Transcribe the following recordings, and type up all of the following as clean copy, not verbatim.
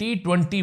T20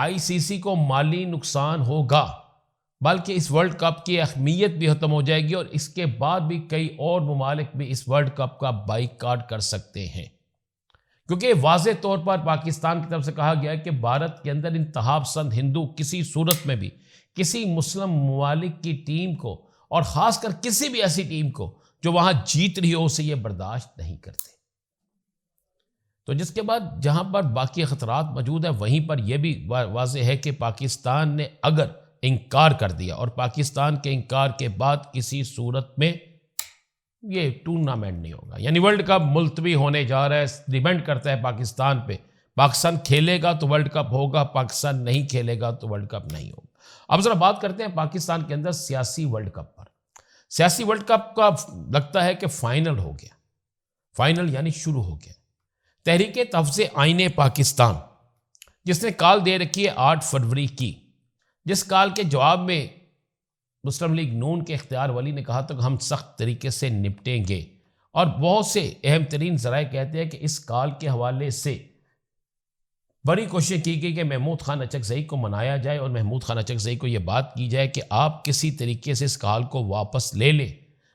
آئی سی سی کو مالی نقصان ہوگا، بلکہ اس ورلڈ کپ کی اہمیت بھی ختم ہو جائے گی، اور اس کے بعد بھی کئی اور ممالک بھی اس ورلڈ کپ کا بائیکاٹ کر سکتے ہیں، کیونکہ واضح طور پر پاکستان کی طرف سے کہا گیا ہے کہ بھارت کے اندر انتہا پسند ہندو کسی صورت میں بھی کسی مسلم ممالک کی ٹیم کو، اور خاص کر کسی بھی ایسی ٹیم کو جو وہاں جیت رہی ہو، اسے یہ برداشت نہیں کرتے۔ تو جس کے بعد جہاں پر باقی خطرات موجود ہیں، وہیں پر یہ بھی واضح ہے کہ پاکستان نے اگر انکار کر دیا، اور پاکستان کے انکار کے بعد کسی صورت میں یہ ٹورنامنٹ نہیں ہوگا، یعنی ورلڈ کپ ملتوی ہونے جا رہا ہے، ڈیپینڈ کرتا ہے پاکستان پہ۔ پاکستان کھیلے گا تو ورلڈ کپ ہوگا، پاکستان نہیں کھیلے گا تو ورلڈ کپ نہیں ہوگا۔ اب ذرا بات کرتے ہیں پاکستان کے اندر سیاسی ورلڈ کپ پر۔ سیاسی ورلڈ کپ کا لگتا ہے کہ فائنل ہو گیا، فائنل یعنی شروع ہو گیا۔ تحریک تحفظ آئین پاکستان، جس نے کال دے رکھی ہے 8 فروری کی، جس کال کے جواب میں مسلم لیگ نون کے اختیار ولی نے کہا تھا کہ ہم سخت طریقے سے نپٹیں گے، اور بہت سے اہم ترین ذرائع کہتے ہیں کہ اس کال کے حوالے سے بڑی کوشش کی گئی کہ محمود خان اچکزئی کو منایا جائے، اور محمود خان اچکزئی کو یہ بات کی جائے کہ آپ کسی طریقے سے اس کال کو واپس لے لیں،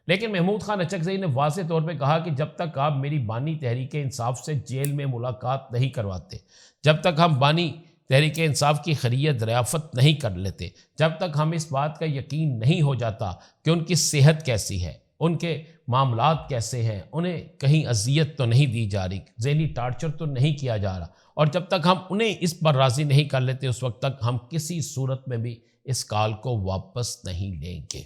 لیکن محمود خان اچکزئی نے واضح طور پہ کہا کہ جب تک آپ میری بانی تحریک انصاف سے جیل میں ملاقات نہیں کرواتے، جب تک ہم بانی تحریک انصاف کی خیریت دریافت نہیں کر لیتے، جب تک ہم اس بات کا یقین نہیں ہو جاتا کہ ان کی صحت کیسی ہے، ان کے معاملات کیسے ہیں، انہیں کہیں اذیت تو نہیں دی جا رہی، ذہنی ٹارچر تو نہیں کیا جا رہا، اور جب تک ہم انہیں اس پر راضی نہیں کر لیتے، اس وقت تک ہم کسی صورت میں بھی اس کال کو واپس نہیں لیں گے۔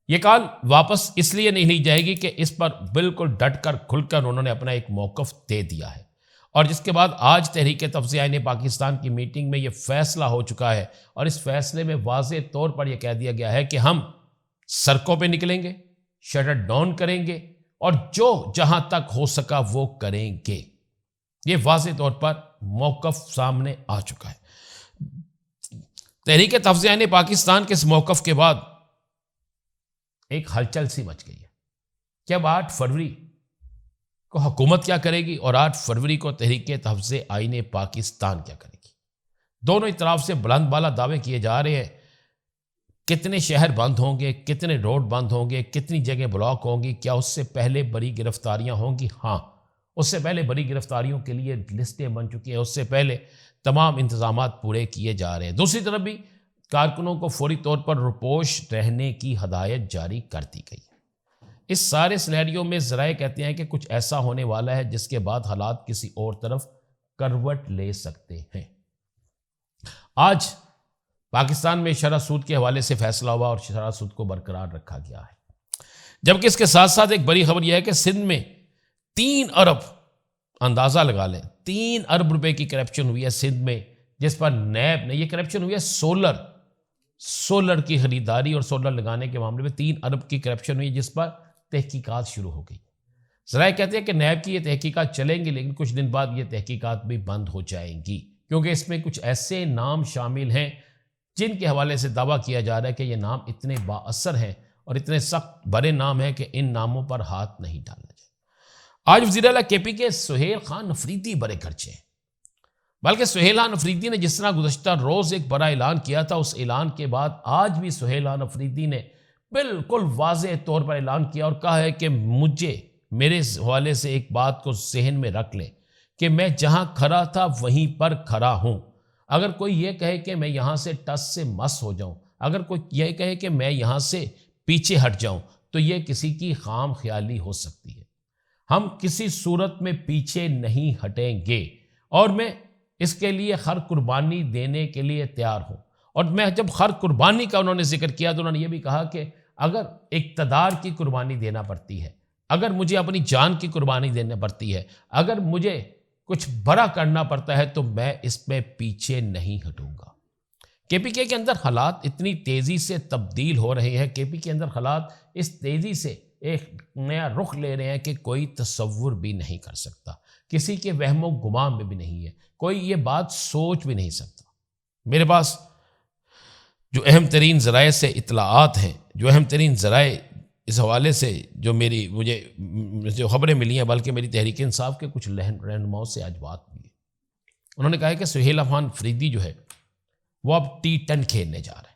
یہ کال واپس اس لیے نہیں لی جائے گی کہ اس پر بالکل ڈٹ کر کھل کر انہوں نے اپنا ایک موقف دے دیا ہے، اور جس کے بعد آج تحریک تحفظ آئین پاکستان کی میٹنگ میں یہ فیصلہ ہو چکا ہے، اور اس فیصلے میں واضح طور پر یہ کہہ دیا گیا ہے کہ ہم سڑکوں پہ نکلیں گے، شٹر ڈاؤن کریں گے، اور جو جہاں تک ہو سکا وہ کریں گے۔ یہ واضح طور پر موقف سامنے آ چکا ہے۔ تحریک تحفظ آئین پاکستان کے اس موقف کے بعد ایک ہلچل سی مچ گئی ہے کہ اب 8 فروری کو حکومت کیا کرے گی، اور 8 فروری کو تحریک تحفظ آئین پاکستان کیا کرے گی۔ دونوں اطراف سے بلند بالا دعوے کیے جا رہے ہیں، کتنے شہر بند ہوں گے، کتنے روڈ بند ہوں گے، کتنی جگہ بلاک ہوں گی، کیا اس سے پہلے بڑی گرفتاریاں ہوں گی؟ ہاں، اس سے پہلے بڑی گرفتاریوں کے لیے لسٹیں بن چکی ہیں، اس سے پہلے تمام انتظامات پورے کیے جا رہے ہیں۔ دوسری طرف بھی کارکنوں کو فوری طور پر روپوش رہنے کی ہدایت جاری کر دی گئی ہے۔ اس سارے سینیریو میں ذرائع کہتے ہیں کہ کچھ ایسا ہونے والا ہے جس کے بعد حالات کسی اور طرف کروٹ لے سکتے ہیں۔ آج پاکستان میں شرح سود کے حوالے سے فیصلہ ہوا، اور شرح سود کو برقرار رکھا گیا ہے، جبکہ اس کے ساتھ ساتھ ایک بڑی خبر یہ ہے کہ سندھ میں 3 ارب، اندازہ لگا لیں 3 ارب روپے کی کرپشن ہوئی ہے سندھ میں، جس پر نیب نے، یہ کرپشن ہوئی ہے سولر کی خریداری اور سولر لگانے کے معاملے میں 3 ارب کی کرپشن ہوئی، جس پر تحقیقات شروع ہو گئی۔ ذرائع کہتے ہیں کہ نیب کی یہ تحقیقات چلیں گی، لیکن کچھ دن بعد یہ تحقیقات بھی بند ہو جائیں گی، کیونکہ اس میں کچھ ایسے نام شامل ہیں جن کے حوالے سے دعویٰ کیا جا رہا ہے کہ یہ نام اتنے با اثر ہیں اور اتنے سخت بڑے نام ہیں کہ ان ناموں پر ہاتھ نہیں ڈالا جائے۔ آج وزیر اعلیٰ کے پی کے سہیل خان افریدی بڑے خرچے ہیں، بلکہ سہیل خان افریدی نے جس طرح گزشتہ روز ایک بڑا اعلان کیا تھا، اس اعلان کے بعد آج بھی سہیل خان افریدی نے بالکل واضح طور پر اعلان کیا اور کہا ہے کہ میرے حوالے سے ایک بات کو ذہن میں رکھ لیں کہ میں جہاں کھڑا تھا وہیں پر کھڑا ہوں۔ اگر کوئی یہ کہے کہ میں یہاں سے ٹس سے مس ہو جاؤں، اگر کوئی یہ کہے کہ میں یہاں سے پیچھے ہٹ جاؤں، تو یہ کسی کی خام خیالی ہو سکتی ہے۔ ہم کسی صورت میں پیچھے نہیں ہٹیں گے، اور میں اس کے لیے ہر قربانی دینے کے لیے تیار ہوں۔ اور میں جب ہر قربانی کا انہوں نے ذکر کیا تو انہوں نے یہ بھی کہا کہ اگر اقتدار کی قربانی دینا پڑتی ہے، اگر مجھے اپنی جان کی قربانی دینا پڑتی ہے، اگر مجھے کچھ بڑا کرنا پڑتا ہے، تو میں اس میں پیچھے نہیں ہٹوں گا۔ کے پی کے اندر حالات اتنی تیزی سے تبدیل ہو رہے ہیں، کے پی کے اندر حالات اس تیزی سے ایک نیا رخ لے رہے ہیں کہ کوئی تصور بھی نہیں کر سکتا، کسی کے وہم و گمان میں بھی نہیں ہے، کوئی یہ بات سوچ بھی نہیں سکتا۔ میرے پاس جو اہم ترین ذرائع سے اطلاعات ہیں، جو اہم ترین ذرائع اس حوالے سے مجھے جو خبریں ملی ہیں، بلکہ میری تحریک انصاف کے کچھ رہنماؤں سے آج بات ہوئی ہے، انہوں نے کہا ہے کہ سہیل خان فریدی جو ہے وہ اب T10 کھیلنے جا رہا ہے.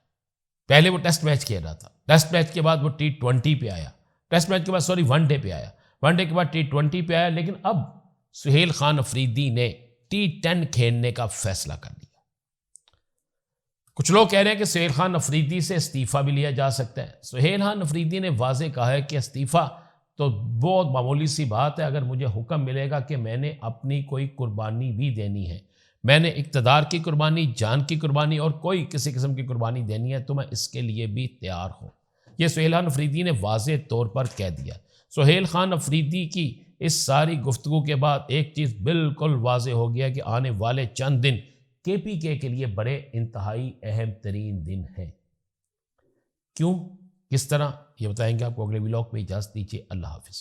پہلے وہ ٹیسٹ میچ کھیل رہا تھا، ٹیسٹ میچ کے بعد وہ T20 پہ آیا، ٹیسٹ میچ کے بعد ون ڈے پہ آیا، ون ڈے کے بعد T20 پہ آیا، لیکن اب سہیل خان افریدی نے T10 کھیلنے کا فیصلہ کر لیا. کچھ لوگ کہہ رہے ہیں کہ سہیل خان افریدی سے استعفیٰ بھی لیا جا سکتا ہے. سہیل خان افریدی نے واضح کہا ہے کہ استعفیٰ تو بہت معمولی سی بات ہے، اگر مجھے حکم ملے گا کہ میں نے اپنی کوئی قربانی بھی دینی ہے، میں نے اقتدار کی قربانی، جان کی قربانی اور کوئی کسی قسم کی قربانی دینی ہے تو میں اس کے لیے بھی تیار ہوں. یہ سہیل خان افریدی نے واضح طور پر کہہ دیا. سہیل خان افریدی کی اس ساری گفتگو کے بعد ایک چیز بالکل واضح ہو گیا کہ آنے والے چند دن KPK کے لیے بڑے انتہائی اہم ترین دن ہیں. کیوں، کس طرح، یہ بتائیں گے آپ کو اگلے ولاگ میں. اجازت دیجیے، اللہ حافظ.